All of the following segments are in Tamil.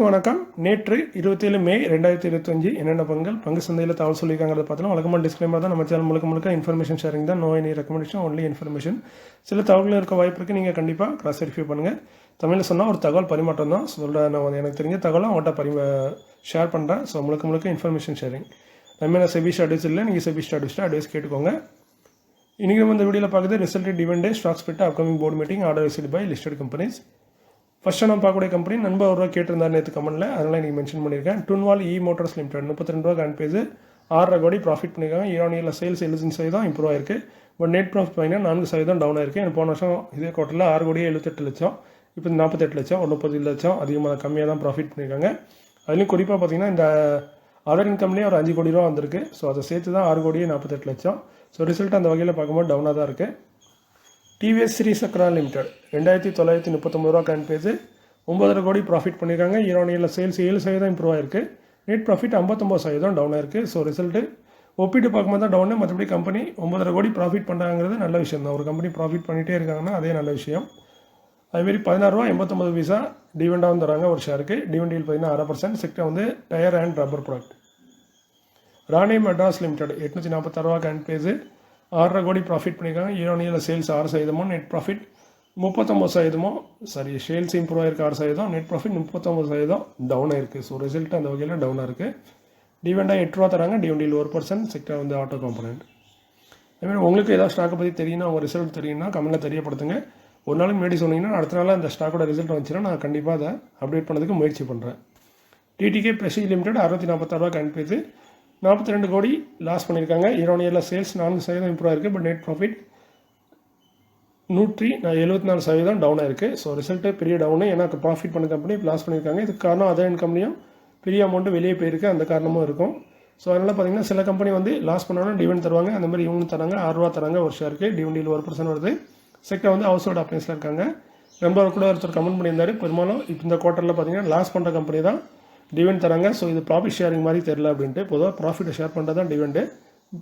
அனைவருக்கும் வணக்கம். நேற்று 27 மே 2025 என்னென்ன பங்கு சந்தையில் தகவல் சொல்லியிருக்காங்கிறத பார்த்தோம். வழக்கமாக டிஸ்க்ளைமர் தான். நம்ம சேனல் முழுக்க இன்ஃபர்மேஷன் ஷேரிங் தான். No any recommendation, only information. சில தகவல்கள் இருக்க வாய்ப்பு இருக்குது. நீங்கள் கண்டிப்பாக கிராஸ் வெரிஃபை பண்ணுங்கள். தமிழில் சொன்னால் ஒரு தகவல் பரிமாற்றம் தான். நான் எனக்கு தெரிஞ்ச தகவலை அவங்கள்ட்ட ஷேர் பண்ணுறேன். ஸோ முழுக்க இன்ஃபர்மேஷன் ஷேரிங். நம்ம செபிஸ்ட் அட்வைஸ் இல்லை, நீங்கள் செபிஸ்ட் அட்வைஸ் கேட்டுக்கோங்க. இன்றைக்கி நம்ம இந்த வீடியோவில் பார்க்குறது result dividend day, stocks split, upcoming board meeting, order received by listed companies. First நம்ம பார்க்கக்கூடிய கம்பெனி நண்பர் ஒரு ரூபா கேட்டிருந்தார் நேற்று கமெண்ட்டில், அதனால் இன்றைக்கி மென்ஷன் பண்ணியிருக்கேன். டுன்வால் இ மோட்டார்ஸ் லிமிடெட் 32 ரூபா கரண்ட் பேஜ், 6.5 கோடி ப்ராஃபிட் பண்ணியிருக்காங்க. இயர் சேல்ஸ் 75% இம்ப்ரூவ் ஆயிருக்கு. பட் நெட் ப்ராஃபிட் பார்த்தீங்கன்னா 4% டவுன் ஆயிருக்கு. எனக்கு போன வருஷம் இதே குவார்ட்டரில் 6 கோடி 78 லட்சம், இப்போ 48 லட்சம், 30 லட்சம் அதிகமாக கம்மியாக தான் ப்ராஃபிட் பண்ணியிருக்காங்க. அதுலேயும் குறிப்பாக பார்த்தீங்கன்னா இந்த அதர் இன்கம்லேயே ஒரு 5 கோடி ரூபா வந்திருக்கு. ஸோ அதை சேர்த்து தான் 6 கோடியே 48 லட்சம். ஸோ ரிசல்ட் அந்த வகையில் பார்க்கும்போது டவுனாக தான் இருக்குது. டிவிஎஸ் ஸ்ரீ சக்ரா லிமிடெட் 2939 ரூபா கரண்ட் பேஜ், 9.5 கோடி ப்ராஃபிட் பண்ணியிருக்காங்க. இயர் சேல்ஸ் 7% இம்ப்ரூவ் ஆயிருக்கு. நெட் ப்ராஃபிட் 59% டவுன் ஆயிருக்கு. ஸோ ரிசல்ட்டு ஒப்பிட்டு பார்க்கும்போது தான் டவுனு. மற்றபடி கம்பெனி 9.5 கோடி ப்ராஃபிட் பண்ணுறாங்கிறது நல்ல விஷயம் தான். ஒரு கம்பெனி ப்ராஃபிட் பண்ணிகிட்டே இருக்காங்கன்னா அதே நல்ல விஷயம். அதுமாரி 16 ரூபா 89 பைசா டிவிடெண்டாகவும் தராங்க ஒரு ஷேருக்கு. டிவிடெண்ட் பார்த்தீங்கன்னா 6%. செக்டர் வந்து tyre and rubber product. Rani Madras limited 846 ரூபா கரண்ட் பேஜ், 6.5 கோடி ப்ராஃபிட் பண்ணியிருக்காங்க. Year sales 6%, net profit 39%. Sales improve ஆயிருக்கு 6%, நெட் ப்ராஃபிட் 39% டவுன் ஆயிருக்கு. ஸோ ரிசல்ட் அந்த வகையில் டவுனாக இருக்குது. டிவிடெண்டாக 8 ரூபா தராங்க. டிவிடெண்ட் 1%. செக்டர் வந்து ஆட்டோ காம்பனண்ட். அதுமாதிரி உங்களுக்கு ஏதாவது ஸ்டாக்கை பற்றி தெரியும்னா, அவங்க ரிசல்ட் தெரியும்னா கமெண்ட்டில் தெரியப்படுத்துங்க. ஒரு நாளுக்கு முன்னாடி சொன்னீங்கன்னா அடுத்த நாள் அந்த ஸ்டாக்கோட ரிசல்ட் வந்துச்சுன்னா நான் கண்டிப்பாக அதை அப்டேட் பண்ணதுக்கு முயற்சி பண்ணுறேன். டிடிகே ப்ரெஸ்டீஜ் லிமிடெட் 646 ரூபா கரண்ட் பேஜ், 42 கோடி லாஸ் பண்ணியிருக்காங்க. இயர் சேல்ஸ் 4% இம்ப்ரூவ் ஆயிருக்கு. பட் நெட் ப்ராஃபிட் 174% டவுன் ஆயிருக்கு. ஸோ ரிசல்ட்டு பெரிய டவுனு. ஏன்னா ப்ராஃபிட் பண்ண கம்பெனி லாஸ் பண்ணியிருக்காங்க. இதுக்கு காரணம் அதர் இன்கம்லையும் பெரிய அமௌண்ட்டு வெளியே போயிருக்கு, அந்த காரணமும் இருக்கும். ஸோ அதனால் பார்த்தீங்கன்னா சில கம்பெனி வந்து லாஸ் பண்ணாலும் டிவிடெண்ட் தருவாங்க. அந்த மாதிரி இவங்களும் தராங்க. 6 ரூபா தராங்க ஒரு ஷேருக்கு. டிவிடெண்ட் 1% வருது. செக்டர் வந்து ஹவுஸ் ஹோல்ட் அப்ளைன்ஸில் இருக்காங்க. நம்பர் கூட ஒருத்தர் கமெண்ட் பண்ணியிருந்தாரு, பெரும்பாலும் இப்போ இந்த குவார்ட்டரில் பார்த்தீங்கன்னா லாஸ் பண்ணுற கம்பெனி தான் டிவிடெண்ட் தராங்க. ஸோ இது ப்ராஃபிட் ஷேரிங் மாதிரி தெரில அப்படின்ட்டு. பொதுவாக ப்ராஃபிட்டை ஷேர் பண்ணுறது தான் டிவிடெண்ட்,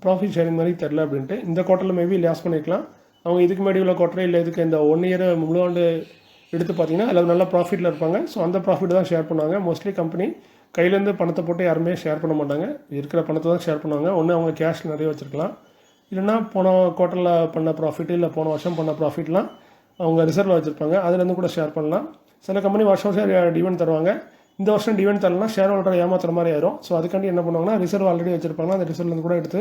ப்ராஃபிட் ஷேரிங் மாதிரி தெரில அப்படின்ட்டு. இந்த குவார்ட்டரில் மேபி லாஸ் பண்ணிக்கலாம். அவங்க இதுக்கு முன்னாடி உள்ள குவார்ட்டர் இல்லை இதுக்கு இந்த 1 இயர் முழு ஆண்டு எடுத்து பார்த்தீங்கன்னா அதில் நல்ல ப்ராஃபிட்டில் இருப்பாங்க. ஸோ அந்த ப்ராஃபிட் தான் ஷேர் பண்ணுவாங்க. மோஸ்ட்லி கம்பெனி கையிலேருந்து பணத்தை போட்டு யாருமே ஷேர் பண்ண மாட்டாங்க. இருக்கிற பணத்தை தான் ஷேர் பண்ணுவாங்க. ஒன்று அவங்க கேஷ் நிறைய வச்சுருக்கலாம், இல்லைனா போன குவார்ட்டரில் பண்ண ப்ராஃபிட் இல்லை போன வருஷம் பண்ண ப்ராஃபிட்லாம் அவங்க ரிசர்வில் வச்சுருப்பாங்க. அதுலேருந்து கூட ஷேர் பண்ணலாம். சில கம்பெனி வருஷம் டிவிடெண்ட் தருவாங்க. இந்த வருஷம் டிவிடெண்ட் தரலாம், ஷேர் ஹோல்டரை ஏமாத்துற மாதிரி ஆயிரும். ஸோ அதுக்காண்டி என்ன பண்ணுவாங்கன்னா ரிசர்வ் ஆல்ரெடி வச்சுருப்பாங்க, அந்த ரிசர்வ்லேருந்து கூட எடுத்து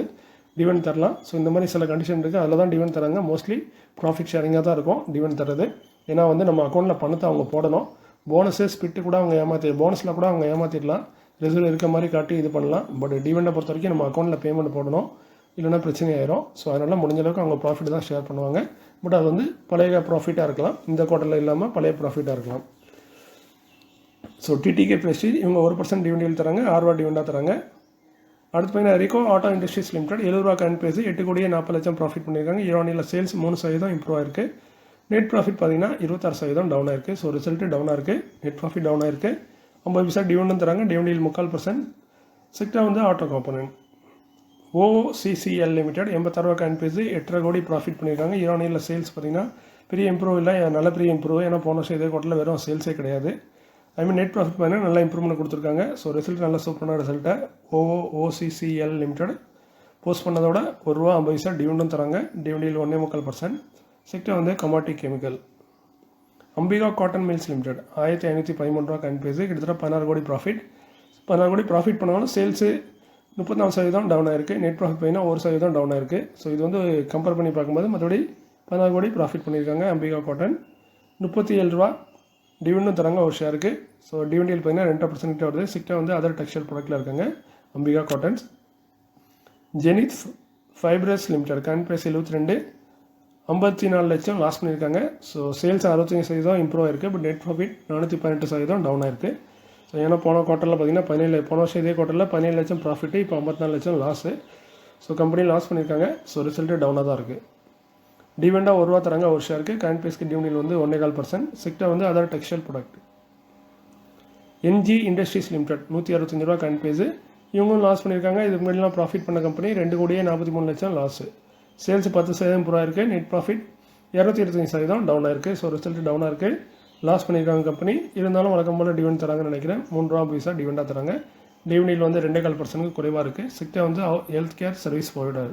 டிவிடெண்ட் தரலாம். ஸோ இந்த மாதிரி சில கண்டிஷன் இருக்குது, அதில் தான் டிவிடெண்ட் தராங்க. மோஸ்ட்லி ப்ராஃபிட் ஷேரிங்காக தான் இருக்கும் டிவிடெண்ட் தரது. ஏன்னா வந்து நம்ம அக்கௌண்ட்டில் பணத்தை அவங்க போடணும். போனஸு ஸ்பிட்டு கூட அவங்க போனஸில் கூட அவங்க ஏமாற்றிடலாம், ரிசர்வ் இருக்க மாதிரி காட்டி இது பண்ணலாம். பட் டிவிடெண்டை பொறுத்த வரைக்கும் நம்ம அக்கௌண்ட்டில் பேமெண்ட் போடணும், இல்லைனா பிரச்சனை ஆயிரும். ஸோ அதனால் முடிஞ்ச அளவுக்கு அவங்க ப்ராஃபிட் தான் ஷேர் பண்ணுவாங்க. பட் அது வந்து பழைய ப்ராஃபிட்டாக இருக்கலாம், இந்த குவார்ட்டரில் இல்லாமல் பழைய ப்ராஃபிட்டாக இருக்கலாம். ஸோ டிடிகே ப்ரெஸ்டீஜ் இவங்க 1% டிவிடெண்ட் தராங்க, 6 ரூபா டிவிடெண்டாக தராங்க. அடுத்து பார்த்தீங்கன்னா ரிகோ ஆட்டோ இண்டஸ்ட்ரீஸ் லிமிடெட் 70 ரூபா கரண்ட் பேஜ், 8 கோடியே 40 லட்சம் ப்ராஃபிட் பண்ணியிருக்காங்க. இயர் சேல்ஸ் 3% இம்ப்ரூவ் ஆயிருக்கு. நெட் ப்ராஃபிட் பார்த்தீங்கன்னா 26% டவுன் ஆயிருக்கு. ஸோ ரிசல்ட்டு டவுனாக இருக்குது. நெட் ப்ராஃபிட் டவுன் ஆயிருக்கு. 50% டிவிடெண்ட் தராங்க. டிவிடெண்ட் 3%. செக்டர் வந்து ஆட்டோ காம்பனண்ட். OCCL லிமிடெட் 86 ரூபா கரண்ட் பேஜ், 8.5 கோடி ப்ராஃபிட் பண்ணியிருக்காங்க. இயர் சேல்ஸ் பார்த்தீங்கன்னா பெரிய இம்ப்ரூவ் இல்லை, நல்ல பெரிய இம்ப்ரூவ். ஏன்னா போன வருஷம் இதே குவார்ட்டரில் வெறும் சேல்ஸே கிடையாது. ஐ மீன் நெட் ப்ராஃபிட் பார்த்தீங்கன்னா நல்லா இம்ப்ரூவ்மெண்ட் கொடுத்துருக்காங்க. ஸோ ரிசல்ட் நல்ல சூப்பரான ரிசல்ட்டை OCCL லிமிடெட் போஸ்ட் பண்ணதோட 1 ரூபா 50 பைசா டிவிடெண்டும் தராங்க. டிவிடெண்ட் 1.25%. செக்டர் வந்து commodity chemical. Ambika cotton mills limited 1513 ரூபா கரண்ட் பேஜ், கிட்டத்தட்ட 16 கோடி ப்ராஃபிட். 16 கோடி ப்ராஃபிட் பண்ணாலும் சேல்ஸு 34% டவுன் ஆயிருக்கு. நெட் ப்ராஃபிட் பார்த்தீங்கன்னா 1% டவுன் ஆயிருக்கு. ஸோ இது வந்து கம்பேர் பண்ணி பார்க்கும்போது மற்றபடி 16 கோடி ப்ராஃபிட் பண்ணியிருக்காங்க. அம்பிகா காட்டன் 37 ரூபா டிவிடெண்டும் தராங்க ஒரு ஷேருக்கு. ஸோ டிவிடெண்ட் பார்த்தீங்கன்னா 2% வருது. செக்டர் வந்து அதர் டெக்ஸ்டைல் ப்ராடக்ட்டில் இருக்காங்க Ambika cottons. Zenith fibres limited current price 72, 54 லட்சம் லாஸ் பண்ணியிருக்காங்க. ஸோ சேல்ஸ் 65% இம்ப்ரூவ் ஆயிருக்கு. பட் நெட் ப்ராஃபிட் 418% டவுன் ஆயிருக்கு. ஸோ ஏன்னா போன குவார்ட்டரில் பார்த்தீங்கன்னா போன வருஷம் இதே குவார்ட்டரில் 17 லட்சம் ப்ராஃபிட்டு, இப்போ 54 லட்சம் லாஸு. ஸோ கம்பெனி லாஸ் பண்ணியிருக்காங்க. ஸோ ரிசல்ட்டு டவுனாக தான் இருக்குது. டிவிடெண்டாக 1 ரூபா தராங்க ஒரு ஷேருக்கு. கரண்ட் ப்ரைஸ்க்கு டிவிடெண்ட் வந்து 1.25%. செக்டர் வந்து other textile product. NG industries limited 165 ரூபா கரண்ட் பேஜ், இவங்களும் லாஸ் பண்ணியிருக்காங்க. இதுக்கு முன்னாடிலாம் ப்ராஃபிட் பண்ண கம்பெனி 2 கோடியே 43 லட்சம் லாஸு. சேல்ஸ் 10% இம்ப்ரூவ் ஆயிருக்கு. நெட் ப்ராஃபிட் 225% டவுன் ஆயிருக்கு. ஸோ ரிசல்ட் டவுனாக இருக்குது. லாஸ் பண்ணியிருக்காங்க கம்பெனி. இருந்தாலும் வழக்கம் போல் டிவிடெண்ட் தராங்கன்னு நினைக்கிறேன். 3 ரூபா பைசா டிவிடெண்டாக தராங்க. டிவிடெண்ட் வந்து 2.25% குறைவாக இருக்குது. செக்டர் வந்து health care service provider.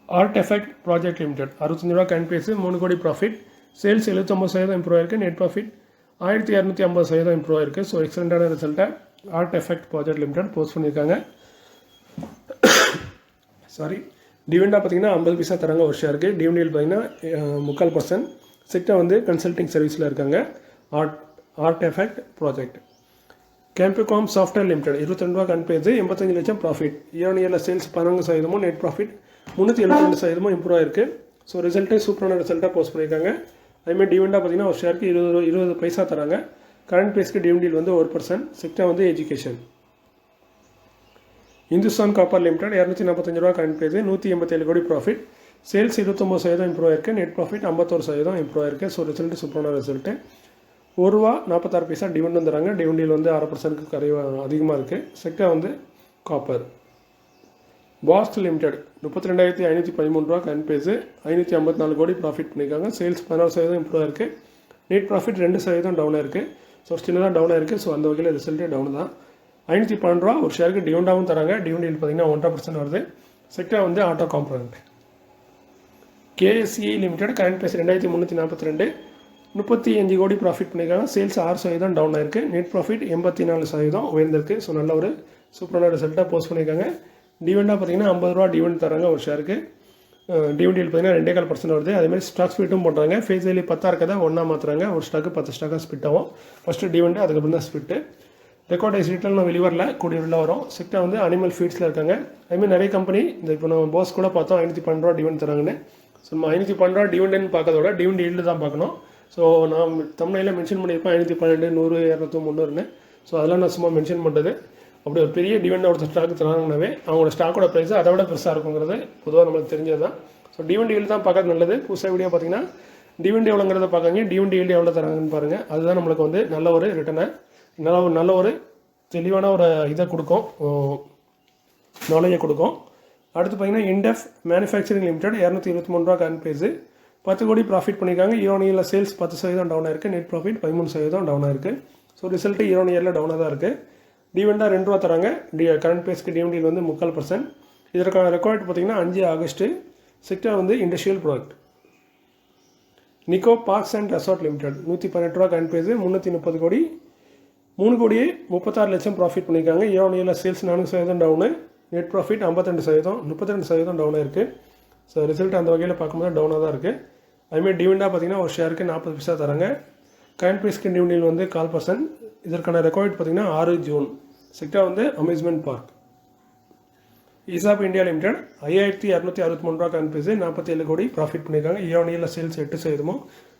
Art effect project limited 65 ரூபா கரண்ட் பேஸ், 3 கோடி ப்ராஃபிட். சேல்ஸ் 79% இம்ப்ரூவ் ஆயிருக்கு. நெட் ப்ராஃபிட் 1250% இம்ப்ரூவ் ஆயிருக்கு. ஸோ எக்ஸலண்டான ரிசல்ட்டை art effect project limited post பண்ணியிருக்காங்க. டிவிடெண்டாக பார்த்தீங்கன்னா 50 பைசா தராங்க ஒரு ஷேருக்கு. டிவிடெண்ட் பார்த்தீங்கன்னா 3/4%. செக்டர் வந்து கன்சல்டிங் சர்வீஸில் இருக்காங்க. Art effect project. கேம்பிகாம் சாஃப்ட்வேர் லிமிடெட் 22 ரூபா கரண்ட் பேஸ், 85 லட்சம் ப்ராஃபிட். இயர்ல சேல்ஸ் 14%, நெட் ப்ராஃபிட் 372% இம்ப்ரூவ் ஆயிருக்கு. ஸோ ரிசல்ட்டே சூப்பரான ரிசல்ட்டாக போஸ்ட் பண்ணியிருக்காங்க. அதேமாதிரி டிவிடெண்டாக பார்த்தீங்கன்னா ஒரு ஷேருக்கு 20 பைசா தராங்க. கரண்ட் பேஸ்க்கு டிவிடெண்ட் வந்து 1%. செக்டர் வந்து எஜுகேஷன். இந்துஸ்தான் காப்பர் லிமிடெட் 245 ரூபா கரண்ட் பேஸ், 187 கோடி ப்ராஃபிட். சேல்ஸ் 29% இம்ப்ரூவ் ஆயிருக்கு. நெட் ப்ராஃபிட் 51% இம்ப்ரூவ் ஆயிருக்கு. ஸோ ரிசல்ட் சூப்பரான ரிசல்ட்டு. 1 ரூபா 46 பைசா டிவிடெண்ட் தராங்க. டிவிடெண்ட் வந்து 6% அதிகமாக இருக்குது. செக்டர் வந்து காப்பர். பாஸ்க் லிமிடெட் 32,513 ரூபா கரண்ட் பேஸ், 554 கோடி ப்ராஃபிட் பண்ணியிருக்காங்க. சேல்ஸ் 16% இம்ப்ரூவ் ஆயிருக்கு. நெட் ப்ராஃபிட் 2% டவுனாக இருக்குது. ஸோ சின்னதாக டவுனாக இருக்குது. ஸோ அந்த வகையில் ரிசல்ட்டே டவுன் தான். 512 ரூபா ஒரு ஷேருக்கு டிவிடெண்டாகவும் தராங்க. டிவிடெண்ட் பார்த்தீங்கன்னா 1.5% வருது. செக்டர் வந்து auto component. K S E limited current base 2342, 35 கோடி ப்ராஃபிட் பண்ணியிருக்காங்க. சேல்ஸ் 6% டவுன் ஆயிருக்கு. நெட் ப்ராஃபிட் 84% உயர்ந்திருக்கு. ஸோ நல்ல ஒரு சூப்பரான ரிசல்ட்டாக போஸ்ட் பண்ணியிருக்காங்க. டிவிடெண்டாக பார்த்தீங்கன்னா 50 ரூபா டிவிடெண்ட் தராங்க ஒரு ஷேருக்கு. டிவிடெண்ட் பார்த்தீங்கன்னா 2.25% வருது. அதேமாதிரி ஸ்டாக் ஸ்பிட்டும் பண்ணுறாங்க. ஃபேஸ் வேல்யூ 10 இருக்கதை 1 மாற்றுறாங்க. ஒரு ஸ்டாக்கு 10 ஸ்டாக்காக ஸ்பிட் ஆகும். ஃபஸ்ட்டு டிவிடெண்ட், அதுக்கப்புறம் தான் ஸ்பிட்டு. ரெக்கார்ட் ஐசிட்டில் நான் வெளிவரல, கூடிய உள்ள வரும். செக்டர் வந்து அனிமல் ஃபீட்ஸில் இருக்காங்க. அதுமாதிரி நிறைய கம்பெனி இந்த இப்போ நம்ம பாஸ் கூட பார்த்தோம் 512 ரூபா டிவிடெண்ட் தராங்கன்னு. ஸோ நம்ம 512 ரூபா டிவிடெண்ட் பார்க்கறத விட டிவிடெண்ட் ஈல்டு தான் பார்க்கணும். ஸோ நான் தமிழில் மென்ஷன் பண்ணியிருப்பேன் 512, 100, 200, 300ன்னு. ஸோ அதெல்லாம் நான் சும்மா மென்ஷன் பண்ணுறது. அப்படி ஒரு பெரிய டிவிடெண்ட் ஒருத்தர் ஸ்டாக்கு தராங்கனாவே அவங்களோட ஸ்டாக்கோட ப்ரைஸ் அதை விட பெருசாக இருக்குங்கிறது பொதுவாக நம்மளுக்கு தெரிஞ்சது தான். ஸோ டிவிடெண்ட் ஈல்டு தான் பார்க்கறது நல்லது. புதுசாக வீடியோ பார்த்தீங்கன்னா டிவிடெண்ட் எவ்வளோங்கிறத பார்க்காங்க, டிவிடெண்ட் ஈல்டு எவ்வளோ தராங்கன்னு பாருங்கள். அதுதான் நம்மளுக்கு வந்து நல்ல ஒரு ரிட்டனை, நல்ல ஒரு தெளிவான ஒரு இதை கொடுக்கும், நாலேஜை கொடுக்கும். அடுத்து பார்த்தீங்கன்னா இண்டெஃப் மேனுஃபேக்சரிங் லிமிடெட் 223 ரூபா கரண்ட் பேஸ், 10 கோடி ப்ராஃபிட் பண்ணியிருக்காங்க. இயர்ல சேல்ஸ் 10% டவுனாக இருக்குது. நெட் ப்ராஃபிட் 13% டவுனாக இருக்குது. ஸோ ரிசல்ட்டு இயர்ல டவுனாக தான் இருக்குது. டிவிடெண்டாக 2 ரூபா தராங்க. கரண்ட் பேஸ்க்கு டிவிடெண்ட் வந்து 3/4%. இதற்கான ரெக்கார்ட் பார்த்தீங்கன்னா 5 ஆகஸ்ட்டு. செக்டர் வந்து industrial product. Niko parks and resort limited 118 ரூபா கரண்ட் பேஸ், 330 கோடி, 3 கோடியே 36 லட்சம் ப்ராஃபிட் பண்ணியிருக்காங்க. இயர்ல சேல்ஸ் 4% டவுனு. நெட் ப்ராஃபிட் 32% டவுனாக இருக்குது. ஸோ ரிசல்ட் அந்த வகையில் பார்க்கும்போது டவுனாக தான் இருக்குது. அதுமாதிரி டிவிடெண்டாக பார்த்தீங்கன்னா ஒரு ஷேருக்கு 40 பைசா தராங்க. கரண்ட் பேஸ்க்கு டிவிடெண்ட் வந்து 1/4%. இதற்கான ரெக்கார்ட் பார்த்தீங்கன்னா 6 ஜூன். செக்டர் வந்து அம்யூஸ்மெண்ட் பார்க். இசாப் இந்தியா லிமிடெட் 5263 ரூபா கரண்ட் பேஸ், 47 கோடி ப்ராஃபிட் பண்ணியிருக்காங்க. இயர்ல சேல்ஸ் 8%,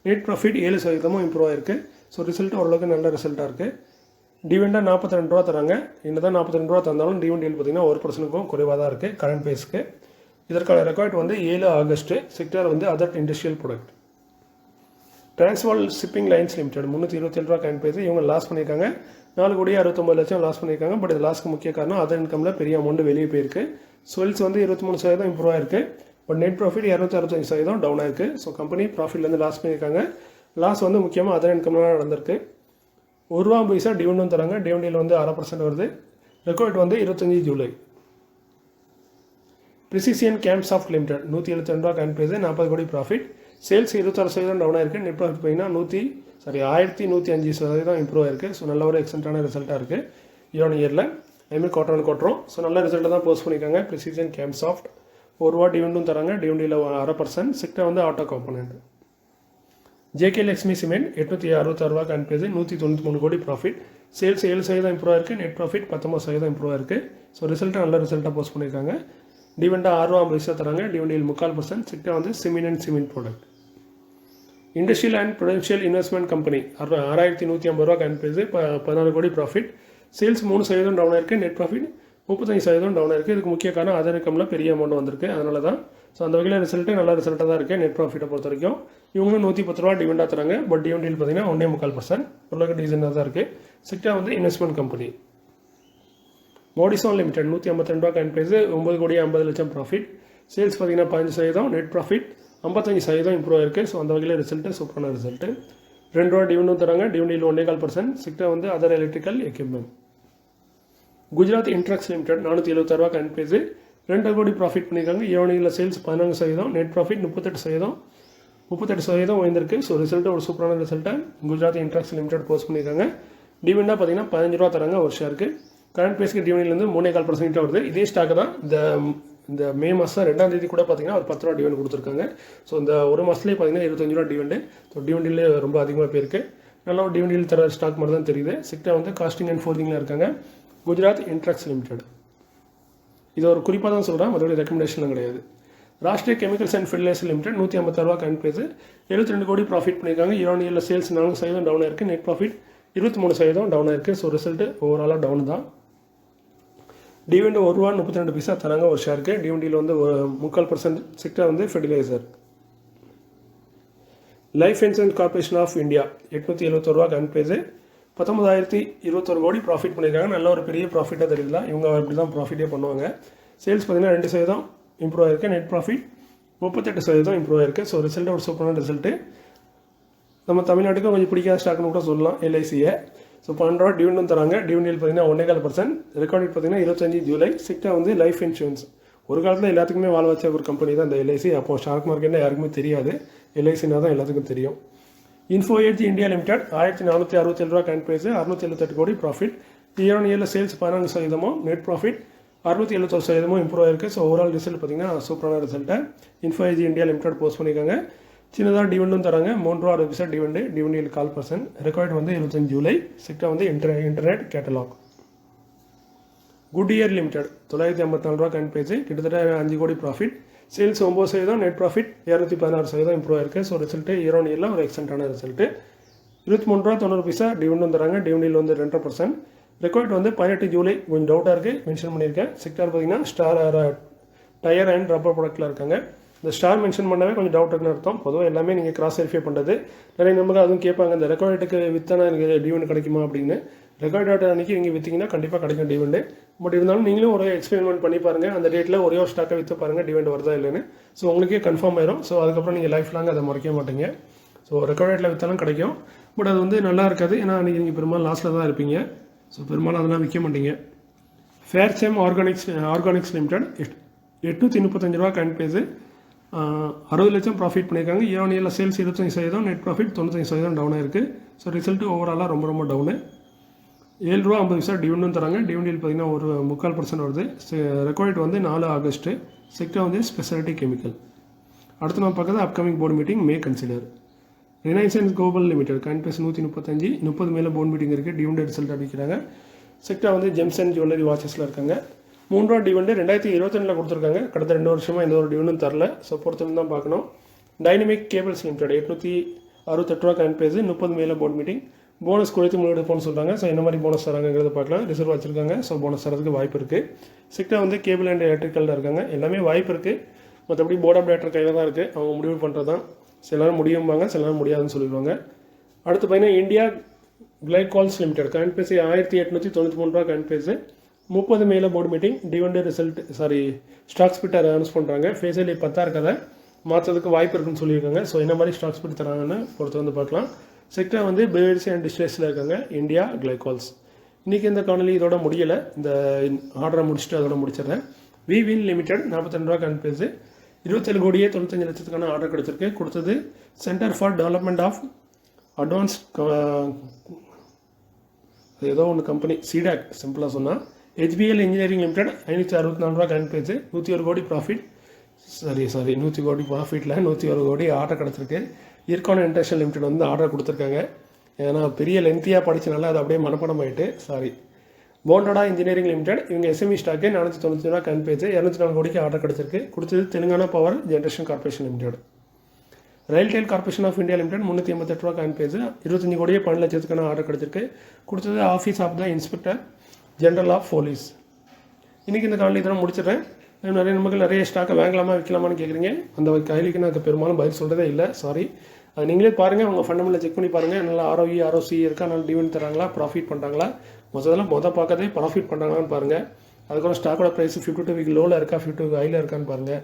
நெட் ப்ராஃபிட் 7% இம்ப்ரூவ் ஆயிருக்கு. ஸோ ரிசல்ட் ஓரளவுக்கு நல்ல ரிசல்ட்டாக இருக்குது. டிவிடெண்டாக 42 ரூபா தராங்க. என்னதான் 42 ரூபா தந்தாலும் டிவிடெண்ட் பார்த்தீங்கன்னா 1%க்கும் குறைவாக தான் இருக்குது கரண்ட் பேஸ்க்கு. இதற்கான ரெக்கார்ட் வந்து 7 ஆகஸ்ட்டு. செக்டர் வந்து other industrial product. Transvaal shipping lines limited 327 ரூபா கரண்ட் பேஸ். இவங்க லாஸ் பண்ணியிருக்காங்க. 4 கோடி 69 லட்சம் லாஸ் பண்ணியிருக்காங்க. பட் இது லாஸ்க்கு முக்கிய காரணம் அதர் இன்கமில் பெரிய அமௌண்ட் வெளியே போயிருக்கு. சேல்ஸ் வந்து 23% இம்ப்ரூவ் ஆயிருக்கு. பட் நெட் ப்ராஃபிட் 265% டவுன் ஆயிருக்கு. ஸோ கம்பெனி ப்ராஃபிட்லேருந்து லாஸ் பண்ணியிருக்காங்க. லாஸ் வந்து முக்கியமாக அதர் இன்கம்லாம் நடந்திருக்கு. 1 ரூபா பைசா டிவிடெண்ட் தராங்க. டிவிடெண்ட் வந்து 6% வருது. ரெக்கார்ட் வந்து 25 ஜூலை. பிரிசிஷியன் கேம்சாஃப்ட் லிமிடெட் 172 ரூபா கரண்ட் பேஸ், 40 கோடி ப்ராஃபிட். சேல்ஸ் 26% டவுனாக இருக்குது. நெட் ப்ராஃபிட் பார்த்தீங்கன்னா 1105% இம்ப்ரூவ் ஆயிருக்கு. ஸோ நல்ல ஒரு எக்ஸலண்ட்டான ரிசல்ட்டாக இருக்குது இயர்ல. அதுமாதிரி குவார்டர் சில நல்ல ரிசல்ட்டை தான் போஸ்ட் பண்ணியிருக்காங்க. பிரிசிஷியன் கேம்சாஃப்ட் 1 ரூபா டிவிடெண்டும் தராங்க. டிவிடெண்டில் 1/2%. செக்டர் வந்து auto component. JK Lakshmi cement 866 ரூபா கரண்ட் பேஸ், 193 கோடி ப்ராஃபிட். சேல்ஸ் 7% இம்ப்ரூவ் ஆயிருக்கு. நெட் ப்ராஃபிட் 19% இம்ப்ரூவ் ஆயிருக்கு. ஸோ ரிசல்ட்டை நல்ல ரிசல்ட்டாக போஸ்ட் பண்ணியிருக்காங்க. டிவிடெண்டாக 6 ரூபா பைசா தராங்க. டிவிடெண்ட் 3/4%. செக்டர் வந்து cement and cement product. Industrial and Prudential investment company 6150 ரூபா கரண்ட் பேஸ், 14 கோடி ப்ராஃபிட். சேல்ஸ் 3% டவுனாக இருக்குது. நெட் ப்ராஃபிட் 35% டவுனாக இருக்குது. இதுக்கு முக்கிய காரணம் அதர் இன்கமில் பெரிய அமௌண்ட் வந்திருக்கு. அதனால தான். ஸோ அந்த வகையில் ரிசல்ட்டு நல்ல ரிசல்ட்டாக தான் இருக்குது. நெட் ப்ராஃபிட்டை பொறுத்த வரைக்கும் இவங்களும் 110 ரூபா டிவிடெண்டாக தராங்க. பட் டிவிடெண்ட் பார்த்தீங்கன்னா 1.25%. ஓரளவுக்கு டீசெண்டாக தான் இருக்குது. செக்டர் வந்து இன்வெஸ்ட்மெண்ட் கம்பெனி. மோடிசோன் லிமிடெட் 152 ரூபா கரண்ட் பேஸ், 9 கோடி 50 லட்சம் ப்ராஃபிட். சேல்ஸ் பார்த்தீங்கன்னா 15%, நெட் ப்ராஃபிட் 55% இம்ப்ரூவ் ஆயிருக்கு. ஸோ அந்த வகையில் ரிசல்ட்டு சூப்பரான ரிசல்ட்டு. 2 ரூபா டிவிடெண்டும் தராங்க. டிவிடெண்டில் 1.25%. செக்டர் வந்து other electrical equipment. Gujarat இன்ட்ரக்ஸ் limited 476 ரூபா கரண்ட் ப்ரைஸு. 2 கோடி ப்ராஃபிட் பண்ணியிருக்காங்க. ஈவனிங்கில் சேல்ஸ் 14%, நெட் ப்ராஃபிட் 38% உயர்ந்திருக்கு. ஸோ ரிசல்ட்டு ஒரு சூப்பரான ரிசல்ட்டை குஜராத் இன்ட்ரக்ஸ் லிமிடெட் போஸ்ட் பண்ணியிருக்காங்க. டிவிடெண்டாக பார்த்தீங்கன்னா 15 ரூபா தராங்க ஒரு ஷேருக்கு. கரண்ட் ப்ரைஸ்க்கு டிவிடெண்ட்லேருந்து 3.25% வருது. இதே ஸ்டாக்கு தான் இந்த மே மாதம் 2ஆம் தேதி கூட பார்த்தீங்கன்னா ஒரு 10 ரூபா டிவிடெண்ட் கொடுத்துருக்காங்க. ஸோ இந்த ஒரு மாதத்துலேயே பார்த்தீங்கன்னா 25 ரூபா டிவிடெண்ட். ஸோ டிவிடெண்ட்லேயே ரொம்ப அதிகமாக போயிருக்கு. நல்ல ஒரு டிவிடெண்ட் தர ஸ்டாக் மாதிரி தான் தெரியுது. செக்டர் வந்து காஸ்டிங் அண்ட் ஃபோர்டிங்கில் இருக்காங்க. குஜராத் இன்ட்ரக்ஸ் லிமிடெட். இது ஒரு குறிப்பாக தான் சொல்கிறேன், அதோட ரெக்கமெண்டேஷன்லாம் கிடையாது. Rashtriya chemicals and fertilizer limited 156 ரூபா கரண்ட் ப்ரைஸ். 72 கோடி ப்ராஃபிட் பண்ணியிருக்காங்க. ஈரானியில் சேல்ஸ் 4% டவுன் ஆயிருக்கு. நெட் ப்ராஃபிட் 23% டவுன் ஆயிருக்கு. ஸோ ரிசல்ட்டு ஓவராலாக டவுன் தான். டிவிடெண்ட் 1 ரூபா 32 பைசா தராங்க ஒரு ஷேருக்கு. டிவிடெண்டில் வந்து 3.25%. செக்டர் வந்து fertilizer. Life insurance corporation of India 871 ரூபா கரண்ட் ப்ரைஸ். 19,021 கோடி ப்ராஃபிட் பண்ணியிருக்காங்க. நல்ல ஒரு பெரிய ப்ராஃபிட்டாக தெரியல. இவங்க அப்படி தான் ப்ராஃபிட்டே பண்ணுவாங்க. சேல்ஸ் பார்த்தீங்கன்னா 2% இம்ப்ரூவ் ஆயிருக்கு. நெட் ப்ராஃபிட் 38% இம்ப்ரூவ் ஆயிருக்கு. ஸோ ரிசல்ட்டு ஒரு சூப்பரான ரிசல்ட்டு. நம்ம தமிழ்நாட்டுக்கு கொஞ்சம் பிடிக்காத ஸ்டாக்னு கூட சொல்லலாம் எல்ஐசியை. ஸோ 12 ரூபா டிவிடெண்ட் தராங்க. டிவிடெண்டில் பார்த்தீங்கன்னா 1.25%. ரெக்கார்டட் பார்த்தீங்கன்னா 25 ஜூலை. செக்டர் வந்து லைஃப் இன்சூரன்ஸ். ஒரு காலத்தில் எல்லாத்துக்குமே வாழ வச்ச ஒரு கம்பெனி தான் இந்த எல்ஐசி. அப்போ ஸ்டாக் மார்க்கெட்டில் யாருக்குமே தெரியாது. எல்ஐசினா தான் எல்லாத்துக்கும் தெரியும். இன்ஃபோ எட்ஜ் இந்தியா லிமிடெட் 1467 ரூபா கரண்ட் ப்ரைஸ். 678 கோடி ப்ராஃபிட். இயரில் சேல்ஸ் 14%, நெட் ப்ராஃபிட் 671% இம்ப்ரூவ் ஆயிருக்கு. ஸோ ஓவரால் ரிசல்ட் பார்த்தீங்கன்னா சூப்பரான ரிசல்ட்டை info edge India limited post பண்ணியிருக்காங்க. சின்னதாக டிவிடெண்டும் தராங்க. 3 ரூபா 60 பைசா டிவிடெண்ட். டிவிடெண்டில் 0.25%. ரெக்கார்ட் வந்து 25 ஜூலை. செக்டர் வந்து internet catalogue. Good year limited 954 ரூபா கரண்ட் ப்ரைஸ். கிட்டத்தட்ட 5 கோடி profit. Sales 9%, net profit 216% improve ஆயிருக்கு. ஸோ ரிசல்ட்டு இயரில் ஒரு எக்ஸலண்ட்டான ரிசல்ட்டு. 23 ரூபா 90 பைசா டிவிடெண்டும் தராங்க. டிவிடெண்டில் வந்து 2%. ரெக்கார்ட் வந்து 18 ஜூலை. கொஞ்சம் டவுட்டாக இருக்குது, மென்ஷன் பண்ணியிருக்கேன். செக்டர் பார்த்தீங்கன்னா ஸ்டார் டயர் அண்ட் ரப்பர் ப்ராடக்ட்டில் இருக்காங்க. இந்த ஸ்டார் மென்ஷன் பண்ணவே கொஞ்சம் டவுட் இருக்குன்னு அர்த்தம். பொதுவாக எல்லாமே நீங்கள் கிராஸ் வெரிஃபை பண்ணுறது. நிறைய நமக்கு அதுவும் கேட்பாங்க, இந்த ரெக்கார்டுக்கு வித்தானா எனக்கு டிவிடெண்ட் கிடைக்குமா அப்படின்னு. ரெக்கார்ட் டேட் அன்றைக்கி நீங்கள் விற்றீங்கன்னா கண்டிப்பாக கிடைக்கும் டிவிடெண்ட். பட் இருந்தாலும் நீங்களும் ஒரு எக்ஸ்பெரிமெண்ட் பண்ணி பாருங்கள். அந்த டேட்டில் ஒரே ஒரு ஸ்டாக்கை விற்று பாருங்கள் டிவிடெண்ட் வருதா இல்லைன்னு. ஸோ உங்களுக்கே கன்ஃபார்ம் ஆயிரும். ஸோ அதுக்கப்புறம் நீங்கள் லைஃப் லாங் அதை மறைக்க மாட்டீங்க. ஸோ ரெக்கார்ட் டேட்டில் விற்றாலும் கிடைக்கும். பட் அது வந்து நல்லா இருக்காது. ஏன்னா அன்றைக்கி நீங்கள் பெரும்பாலும் லாஸில் தான் இருப்பீங்க. ஸோ பெரும்பாலும் அதெல்லாம் விற்க மாட்டீங்க. ஃபேர்சேம் ஆர்கானிக்ஸ் லிமிடெட் 835 ரூபா கரண்ட் ப்ரைஸ். 60 லட்சம் ப்ராஃபிட் பண்ணியிருக்காங்க. இயரில் சேல்ஸ் 25%, நெட் ப்ராஃபிட் 95% டவுன் ஆயிருக்கு. ஸோ ரிசல்ட்டு ஓவராலாக ரொம்ப டவுனு. 7 ரூபா 50 பைசா டிவிடெண்டும் தராங்க. டிவிடெண்டில் பார்த்தீங்கன்னா ஒரு 3.25% வருது. ரெக்கார்ட் வந்து 4 ஆகஸ்ட்டு. செக்டர் வந்து ஸ்பெஷாலிட்டி கெமிக்கல். அடுத்து நம்ம பார்க்குறது upcoming board meeting may consider. Reliance global limited current price 135, 30 மேலே போர்டு மீட்டிங் இருக்குது. டிவிடெண்ட் ரிசல்ட் அறிவிக்கிறாங்க. செக்டர் வந்து ஜெம்ஸ் அண்ட் ஜுவல்லரி வாட்சஸில் இருக்காங்க. 3 ரூபா டிவிடெண்ட் 2022 கொடுத்துருக்காங்க. கடந்த 2 வருஷமாக எந்த ஒரு டிவிடெண்டும் தரல. ஸோ பொறுத்து தான் பார்க்கணும். டைனமிக் கேபிள்ஸ் லிமிடெட் 868 ரூபா கரண்ட் ப்ரைஸ். 30 மேலே போர்டு மீட்டிங். போனஸ் கொடுத்து முன்னாடி போன சொல்கிறாங்க. ஸோ என்ன மாதிரி போனஸ் தராங்கிறத பார்க்கலாம். ரிசர்வ் வச்சுருக்காங்க. ஸோ போனஸ் தரதுக்கு வாய்ப்பு இருக்குது. செக்டர் வந்து கேபிள் அண்ட் எலக்ட்ரிக்கலில் இருக்காங்க. எல்லாமே வாய்ப்பு இருக்குது. மற்றபடி போர்ட் ஆஃப் டைரக்டர் கையில் தான் இருக்குது. அவங்க முடிவு பண்ணுறது தான். சில நேரம் முடியும்பாங்க, சில நேரம் முடியாதுன்னு சொல்லிடுவாங்க. அடுத்து பார்த்தீங்கன்னா India glycols limited current price 1893 ரூபா கரண்ட் ப்ரைஸ். 30 மேலே board meeting. Dividend result stock split announce பண்ணுறாங்க. ஃபேஸில் 10 இருக்கதை மாற்றதுக்கு வாய்ப்பு இருக்குன்னு சொல்லியிருக்காங்க. ஸோ என்ன மாதிரி ஸ்டாக் ஸ்பிட் தராங்கன்னு பொறுத்து வந்து பார்க்கலாம். செக்டர் வந்து பேவரேஜ் அண்ட் டிஸ்ட்ரேஸில் இருக்காங்க இந்தியா கிளைகால்ஸ். இன்றைக்கி இந்த காணொலி இதோட முடியலை. இந்த ஆர்டரை முடிச்சுட்டு அதோட முடிச்சிடுறேன். விவின் லிமிடெட் 42 ரூபா கரண்ட் ப்ரைஸ். 27 கோடியே 95 லட்சத்துக்கான ஆர்டர் கொடுத்துருக்கு. கொடுத்தது centre for development of advance ஏதோ ஒன்று கம்பெனி சிடாக் சிம்பிளாக சொன்னால். ஹெச்பிஎல் இன்ஜினியரிங் லிமிடெட் 564 ரூபா கரண்ட் ப்ரைஸ். 101 கோடி ப்ராஃபிட். 100 கோடி ப்ராஃபிட்டில் 101 கோடி ஆர்டர் கிடச்சிருக்கு. இர்கான் இன்டர்நேஷனல் லிமிடெட் வந்து ஆர்டர் கொடுத்துருக்காங்க. ஏன்னா பெரிய லென்த்தியாக படிச்சனால அது அப்படியே மனப்படம் ஆகிட்டு. போண்டடா இன்ஜினியரிங் லிமிடெட் இவங்க எஸ்எம்இ ஸ்டாக்கு 490 ரூபா கரண்ட் ப்ரைஸ். 204 கோடிக்கு ஆர்டர் கிடச்சிருக்கு. கொடுத்தது Telangana power generation corporation limited. RailTel corporation of India limited 388 ரூபா கரண்ட் ப்ரைஸ். 25 கோடியே 12 லட்சத்துக்கான ஆர்டர் கிடச்சிருக்கு. கொடுத்தது office of the inspector general of police. இன்றைக்கி இந்த காணொலி இதெல்லாம் முடிச்சிடுறேன். நிறைய நமக்கு நிறைய ஸ்டாக்கை வாங்கலாமா விற்கலாமான்னு கேட்குறீங்க. அந்த கேள்விக்கு நான் பெரும்பாலும் பதில் சொல்கிறதே இல்லை. சாரி. அது நீங்களே பாருங்கள். உங்கள் ஃபண்டமெண்டல் செக் பண்ணி பாருங்கள். நல்லா ஆர்ஓசி இருக்கா, நல்லா டிவிடெண்ட் தராங்களா, ப்ராஃபிட் பண்ணுறாங்களா. மொதல் பார்க்கறதே ப்ராஃபிட் பண்ணுறாங்களான்னு பாருங்கள். அதுக்கப்புறம் ஸ்டாக்கோட ப்ரைஸ் 52 வீக் லோவில் இருக்கா, 52 ஹையில் இருக்கான்னு பாருங்கள்.